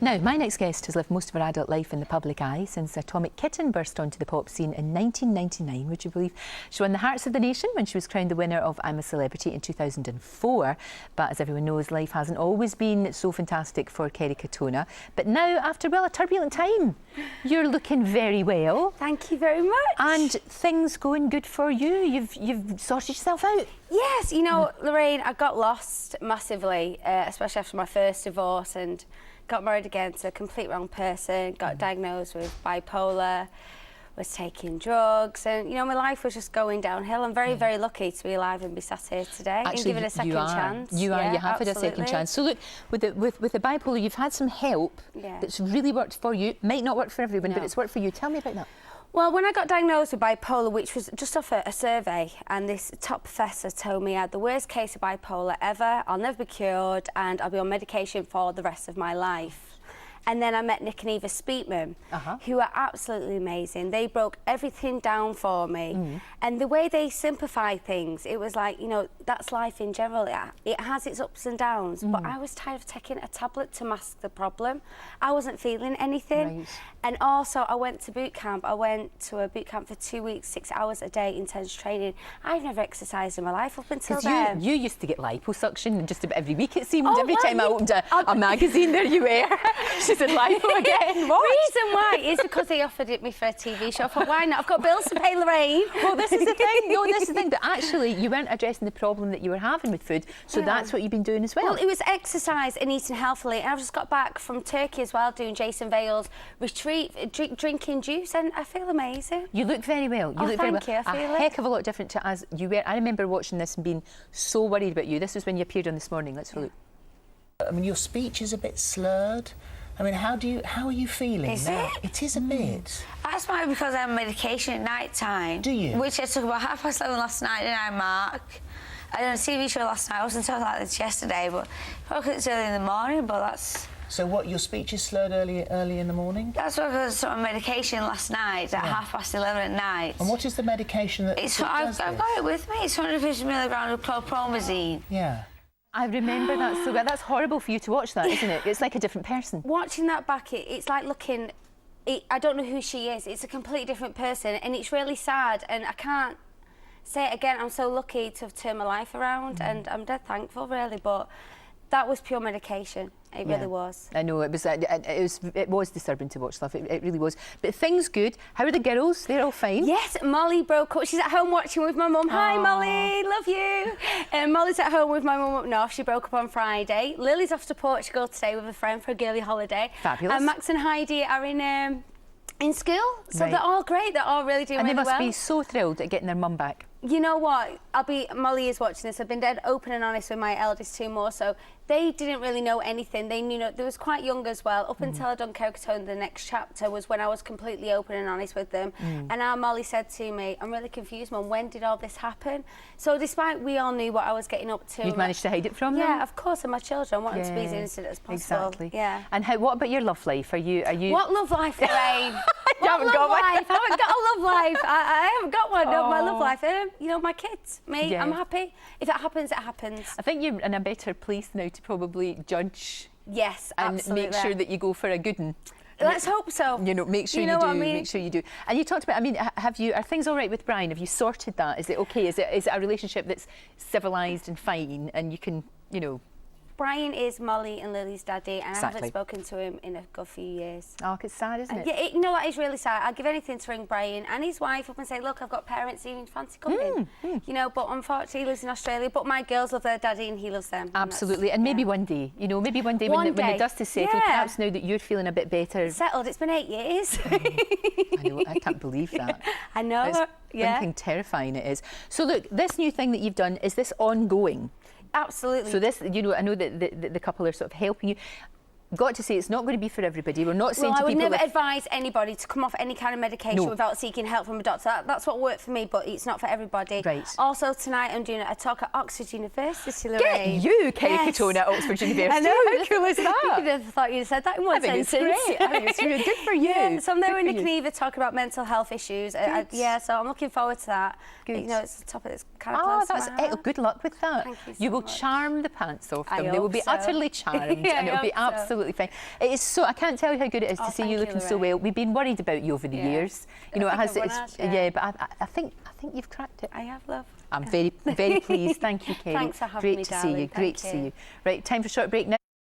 Now, my next guest has lived most of her adult life in the public eye since Atomic Kitten burst onto the pop scene in 1999, would you believe? She won the hearts of the nation when she was crowned the winner of I'm a Celebrity in 2004. But as everyone knows, life hasn't always been so fantastic for Kerry Katona. But now, after, well, a turbulent time, you're looking very well. Thank you very much. And things going good for you. You've sorted yourself out. Yes, you know, Lorraine, I got lost massively, especially after my first divorce, and got married again to a complete wrong person, got diagnosed with bipolar, was taking drugs, and, you know, my life was just going downhill. I'm very, very lucky to be alive and be sat here today. Actually, and given a second chance. You have had a second chance. So look, with the bipolar, you've had some help that's really worked for you. Might not work for everyone, but it's worked for you. Tell me about that. Well, when I got diagnosed with bipolar, which was just off a survey, and this top professor told me I had the worst case of bipolar ever, I'll never be cured, and I'll be on medication for the rest of my life. And then I met Nick and Eva Speakman, who are absolutely amazing. They broke everything down for me. And the way they simplify things, it was like, you know, that's life in general. It has its ups and downs, but I was tired of taking a tablet to mask the problem. I wasn't feeling anything. Right. And also, I went to boot camp. I went to a boot camp for 2 weeks, 6 hours a day, intense training. I've never exercised in my life up until then. You used to get liposuction just about every week, it seemed. Every time I opened a magazine, there you were. She said lipo again. What? Reason why is because they offered it me for a TV show. I thought, why not? I've got bills to pay, Lorraine. Well, this is the thing. No, this is the thing. But actually, you weren't addressing the problem that you were having with food, so that's what you've been doing as well. Well, it was exercise and eating healthily. And I've just got back from Turkey as well, doing Jason Vale's retreat, drinking juice, and I feel amazing. You look very well. You look very well. Thank you. I feel a heck of a lot different to as you were. I remember watching this and being so worried about you. This was when you appeared on This Morning. Let's have a look. I mean, your speech is a bit slurred. I mean, how are you feeling now? It is a bit. That's why, because I have medication at night time. Do you? Which I took about 11:30 last night, didn't I, Mark? I did a TV show last night. I wasn't told like this yesterday, but probably it's early in the morning, but that's... So what, your speech is slurred early in the morning? That's because I took my medication last night at 11:30 at night. And what is the medication that I've got it with me. It's 150 milligrams of chlorpromazine. Yeah. I remember that so well. That's horrible for you to watch that, isn't it? It's like a different person. Watching that back, it's like looking... I don't know who she is. It's a completely different person, and it's really sad, and I can't say it again. I'm so lucky to have turned my life around, and I'm dead thankful, really, but that was pure medication. It really was. I know, it was disturbing to watch stuff. It really was. But things good. How are the girls? They're all fine? Yes, Molly broke up. She's at home watching with my mum. Hi, Molly, love you. Molly's at home with my mum up north. She broke up on Friday. Lily's off to Portugal today with a friend for a girly holiday. Fabulous. And Max and Heidi are in school. So they're all great. They're all really doing really well. And they must be so thrilled at getting their mum back. You know what? Molly is watching this. I've been dead open and honest with my eldest two more. So they didn't really know anything. They knew, they was quite young as well. Up until I'd done Kerry Katona, the next chapter was when I was completely open and honest with them. And now Molly said to me, I'm really confused, Mum, when did all this happen? So despite we all knew what I was getting up to. You've managed to hide it from them? Yeah, of course, and my children. I want them to be as innocent as possible. Exactly. Yeah. And what about your love life? Are you... What love life, Lorraine? You haven't got one? I haven't got a love life. I haven't got one. No, my love life. You know, my kids, me, I'm happy. If it happens, it happens. I think you're in a better place now to probably judge. Yes, and absolutely. make sure that you go for a good one. Let's hope so. You know, make sure you do. What I mean? Make sure you do. And you talked about. I mean, are things all right with Brian? Have you sorted that? Is it okay? Is it a relationship that's civilised and fine, and you can, you know? Brian is Molly and Lily's daddy, and I haven't spoken to him in a good few years. Oh, it's sad, isn't it? Yeah, you know, that is really sad. I'd give anything to ring Brian and his wife up and say, look, I've got parents who fancy coming. You know, but unfortunately he lives in Australia, but my girls love their daddy and he loves them. Absolutely, and maybe one day, you know, maybe one day when the dust is settled, perhaps now that you're feeling a bit better. Settled, it's been 8 years. I know, I can't believe that. I know, Thinking terrifying it is. So look, this new thing that you've done, is this ongoing? Absolutely. So this, you know, I know that the couple are sort of helping you. Got to say, it's not going to be for everybody. We're not saying to people... I would never advise anybody to come off any kind of medication without seeking help from a doctor. That's what worked for me, but it's not for everybody. Right. Also, tonight I'm doing a talk at Oxford University, Lorraine. Get you, Kerry Katona, at Oxford University. I know. How cool is that? You could have thought you'd said that in one sentence. I think it's great. I think it's really good for you. Yeah, so I'm there with Nick and Eva talking about mental health issues. Yeah, so I'm looking forward to that. Good. You know, it's a topic that's kind of close to my heart. Good luck with that. Thank you so you will much. charm the pants off them. I they will be hope so. utterly charmed, and it will be absolutely absolutely fine. It is so. I can't tell you how good it is to see you looking so well. We've been worried about you over the years. You know, it has. Yeah, but I think you've cracked it. I have, love. I'm very pleased. Thank you, Kerry. Thanks for having me, Great to see darling. you. Great to see you. Right, time for a short break now.